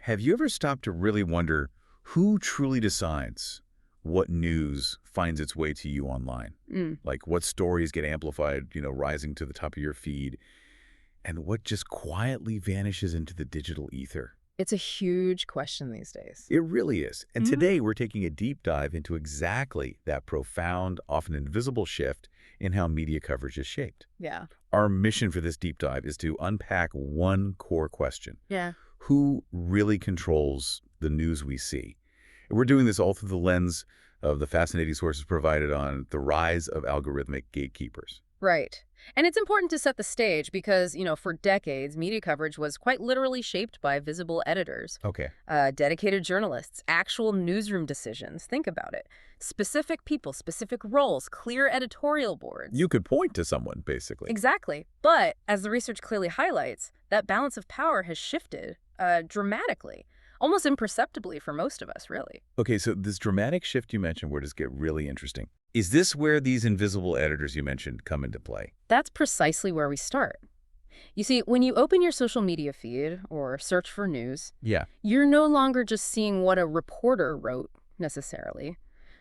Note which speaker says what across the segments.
Speaker 1: Have you ever stopped to really wonder who truly decides what news finds its way to you online?
Speaker 2: Mm.
Speaker 1: Like what stories get amplified, rising to the top of your feed, and what just quietly vanishes into the digital ether?
Speaker 2: It's a huge question these days.
Speaker 1: It really is. And
Speaker 2: Hmm.
Speaker 1: today we're taking a deep dive into exactly that profound, often invisible shift in how media coverage is shaped.
Speaker 2: Yeah.
Speaker 1: Our mission for this deep dive is to unpack one core question.
Speaker 2: Yeah.
Speaker 1: Who really controls the news we see? And we're doing this all through the lens of the fascinating sources provided on the rise of algorithmic gatekeepers.
Speaker 2: Right. And it's important to set the stage because, for decades, media coverage was quite literally shaped by visible editors,
Speaker 1: Okay.
Speaker 2: dedicated journalists, actual newsroom decisions. Think about it. Specific people, specific roles, clear editorial boards.
Speaker 1: You could point to someone, basically.
Speaker 2: Exactly. But as the research clearly highlights, that balance of power has shifted dramatically, almost imperceptibly for most of us, really.
Speaker 1: Okay, so this dramatic shift you mentioned where does it get really interesting? Is this where these invisible editors you mentioned come into play?
Speaker 2: That's precisely where we start. You see, when you open your social media feed or search for news,
Speaker 1: Yeah.
Speaker 2: you're no longer just seeing what a reporter wrote, necessarily.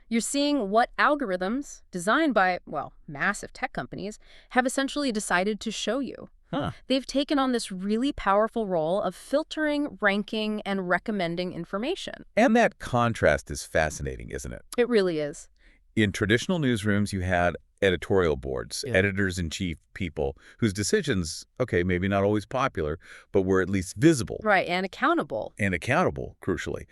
Speaker 2: You're seeing what algorithms designed by, well, massive tech companies have essentially decided to show you.
Speaker 1: Huh.
Speaker 2: They've taken on this really powerful role of filtering, ranking, and recommending information.
Speaker 1: And that contrast is fascinating, isn't it?
Speaker 2: It really is.
Speaker 1: In traditional newsrooms, you had editorial boards,
Speaker 2: Yeah.
Speaker 1: editors-in-chief people whose decisions, okay, maybe not always popular, but were at least visible
Speaker 2: Right, and accountable.
Speaker 1: and accountable, crucially.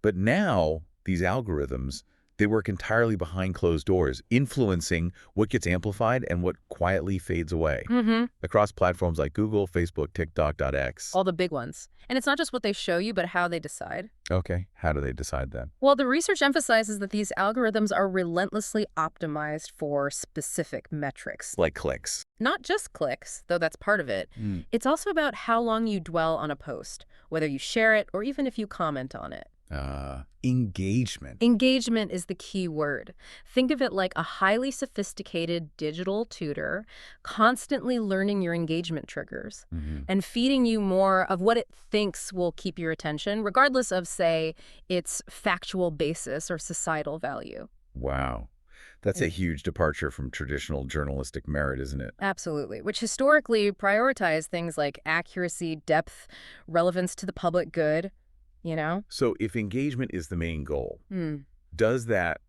Speaker 1: But now, these algorithms, they work entirely behind closed doors, influencing what gets amplified and what quietly fades away
Speaker 2: Mm-hmm.
Speaker 1: across platforms like Google, Facebook, TikTok.x.
Speaker 2: All the big ones. And it's not just what they show you, but how they decide.
Speaker 1: Okay, how do they decide that?
Speaker 2: Well, the research emphasizes that these algorithms are relentlessly optimized for specific metrics.
Speaker 1: Like clicks.
Speaker 2: Not just clicks, though that's part of it.
Speaker 1: Mm.
Speaker 2: It's also about how long you dwell on a post, whether you share it or even if you comment on it.
Speaker 1: Engagement.
Speaker 2: Engagement is the key word. Think of it like a highly sophisticated digital tutor constantly learning your engagement triggers
Speaker 1: Mhm.
Speaker 2: and feeding you more of what it thinks will keep your attention, regardless of, say, its factual basis or societal value.
Speaker 1: Wow. That's a
Speaker 2: Yeah.
Speaker 1: huge departure from traditional journalistic merit, isn't it?
Speaker 2: Absolutely, which historically prioritized things like accuracy, depth, relevance to the public good, you know?
Speaker 1: So if engagement is the main goal,
Speaker 2: Hmm.
Speaker 1: does that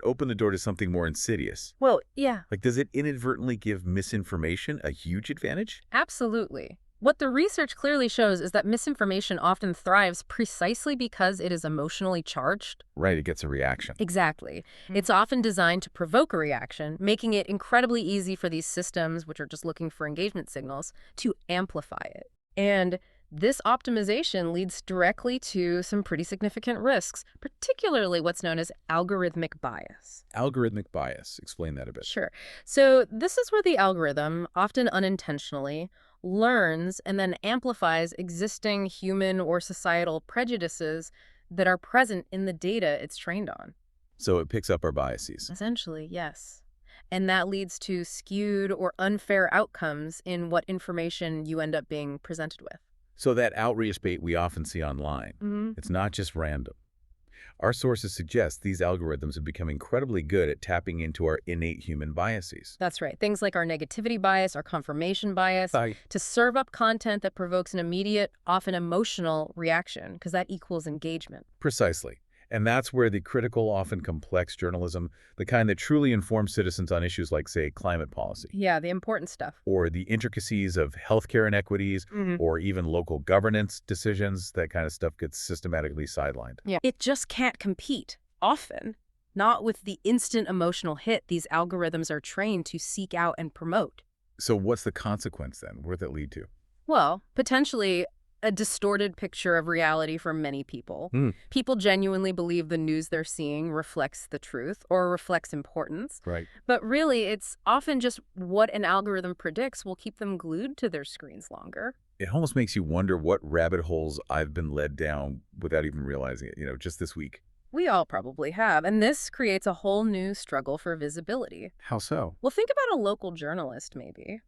Speaker 1: open the door to something more insidious?
Speaker 2: Well, yeah,
Speaker 1: Like, does it inadvertently give misinformation a huge advantage?
Speaker 2: absolutely. What the research clearly shows is that misinformation often thrives precisely because it is emotionally charged.
Speaker 1: Right, it gets a reaction.
Speaker 2: Exactly. It's often designed to provoke a reaction, making it incredibly easy for these systems, which are just looking for engagement signals, to amplify it. And this optimization leads directly to some pretty significant risks, particularly what's known as algorithmic bias.
Speaker 1: Algorithmic bias. Explain that a bit.
Speaker 2: Sure. So this is where the algorithm, often unintentionally, learns and then amplifies existing human or societal prejudices that are present in the data it's trained on.
Speaker 1: So it picks up our biases.
Speaker 2: Essentially, yes. And that leads to skewed or unfair outcomes in what information you end up being presented with.
Speaker 1: So that outrage bait we often see online,
Speaker 2: Mm-hmm.
Speaker 1: it's not just random. Our sources suggest these algorithms have become incredibly good at tapping into our innate human biases.
Speaker 2: That's right. Things like our negativity bias, our confirmation bias, to serve up content that provokes an immediate, often emotional reaction, because that equals engagement.
Speaker 1: Precisely. And that's where the critical, often complex journalism, the kind that truly informs citizens on issues like, say, climate policy,
Speaker 2: Yeah, the important stuff.
Speaker 1: or the intricacies of healthcare inequities, or even local governance decisions, that kind of stuff gets systematically sidelined.
Speaker 2: Yeah. It just can't compete, often. Not with the instant emotional hit these algorithms are trained to seek out and promote.
Speaker 1: So what's the consequence then? Where does that lead to?
Speaker 2: Well, potentially a distorted picture of reality for many people. People genuinely believe the news they're seeing reflects the truth or reflects importance.
Speaker 1: Right.
Speaker 2: But really, it's often just what an algorithm predicts will keep them glued to their screens longer.
Speaker 1: It almost makes you wonder what rabbit holes I've been led down without even realizing it, just this week.
Speaker 2: We all probably have, and this creates a whole new struggle for visibility.
Speaker 1: How so?
Speaker 2: Well, think about a local journalist, maybe.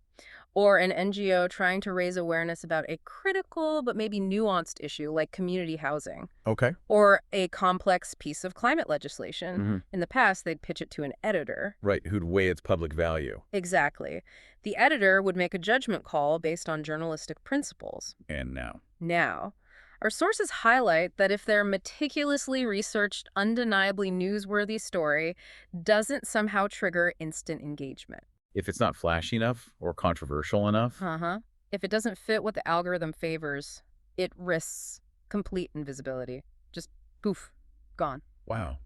Speaker 2: Or an NGO trying to raise awareness about a critical but maybe nuanced issue like community housing.
Speaker 1: Okay.
Speaker 2: Or a complex piece of climate legislation.
Speaker 1: Hmm.
Speaker 2: In the past, they'd pitch it to an editor.
Speaker 1: Right, who'd weigh its public value.
Speaker 2: Exactly. The editor would make a judgment call based on journalistic principles.
Speaker 1: And now.
Speaker 2: Now, our sources highlight that if their meticulously researched, undeniably newsworthy story doesn't somehow trigger instant engagement.
Speaker 1: If it's not flashy enough or controversial enough.
Speaker 2: Uh-huh. If it doesn't fit what the algorithm favors, it risks complete invisibility. Just poof, gone.
Speaker 1: Wow.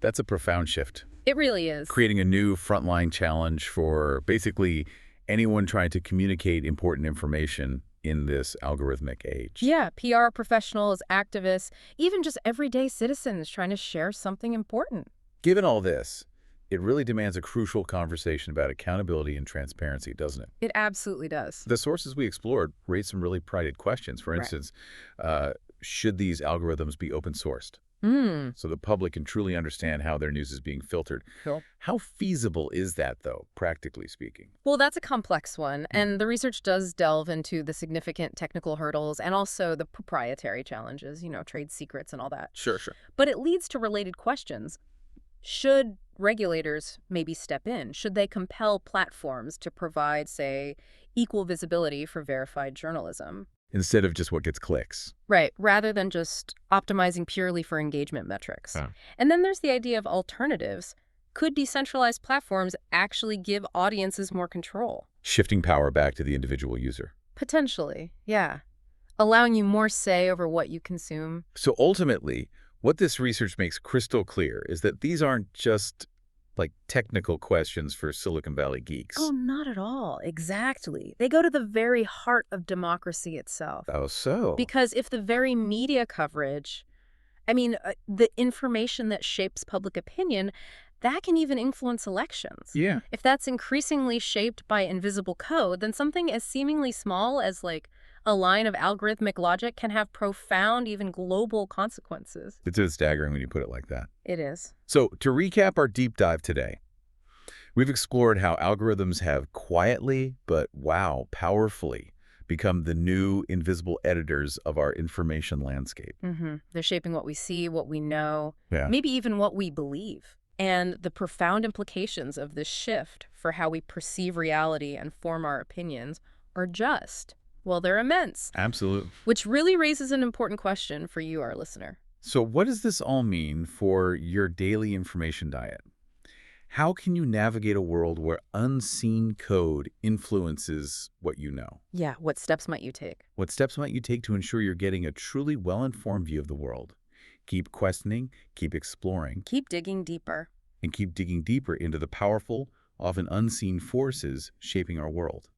Speaker 1: That's a profound shift.
Speaker 2: It really is.
Speaker 1: Creating a new frontline challenge for basically anyone trying to communicate important information in this algorithmic age.
Speaker 2: Yeah, PR professionals, activists, even just everyday citizens trying to share something important.
Speaker 1: Given all this, it really demands a crucial conversation about accountability and transparency, doesn't it?
Speaker 2: It absolutely does.
Speaker 1: The sources we explored raised some really prided questions. For
Speaker 2: Right.
Speaker 1: instance, should these algorithms be open sourced
Speaker 2: Hmm.
Speaker 1: so the public can truly understand how their news is being filtered?
Speaker 2: Cool.
Speaker 1: How feasible is that, though, practically speaking?
Speaker 2: Well, that's a complex one, and the research does delve into the significant technical hurdles and also the proprietary challenges, trade secrets and all that.
Speaker 1: Sure, sure.
Speaker 2: But it leads to related questions. Should regulators maybe step in? Should they compel platforms to provide, say, equal visibility for verified journalism?
Speaker 1: Instead of just what gets clicks.
Speaker 2: Right, rather than just optimizing purely for engagement metrics.
Speaker 1: Huh.
Speaker 2: And then there's the idea of alternatives. Could decentralized platforms actually give audiences more control?
Speaker 1: Shifting power back to the individual user.
Speaker 2: Potentially, yeah. Allowing you more say over what you consume.
Speaker 1: So ultimately, what this research makes crystal clear is that these aren't just like technical questions for Silicon Valley geeks.
Speaker 2: Oh, not at all. Exactly. They go to the very heart of democracy itself.
Speaker 1: Oh, so?
Speaker 2: Because if the very media coverage, the information that shapes public opinion, that can even influence elections.
Speaker 1: Yeah.
Speaker 2: If that's increasingly shaped by invisible code, then something as seemingly small as like a line of algorithmic logic can have profound, even global consequences.
Speaker 1: It's staggering when you put it like that.
Speaker 2: It is.
Speaker 1: So to recap our deep dive today, we've explored how algorithms have quietly, but wow, powerfully become the new invisible editors of our information landscape.
Speaker 2: They're shaping what we see, what we know,
Speaker 1: Yeah.
Speaker 2: maybe even what we believe. And the profound implications of this shift for how we perceive reality and form our opinions are just, well, they're immense.
Speaker 1: Absolutely.
Speaker 2: Which really raises an important question for you, our listener.
Speaker 1: So what does this all mean for your daily information diet? How can you navigate a world where unseen code influences what you know?
Speaker 2: Yeah, what steps might you take?
Speaker 1: What steps might you take to ensure you're getting a truly well-informed view of the world? Keep questioning, keep exploring,
Speaker 2: Keep digging deeper.
Speaker 1: and keep digging deeper into the powerful, often unseen forces shaping our world.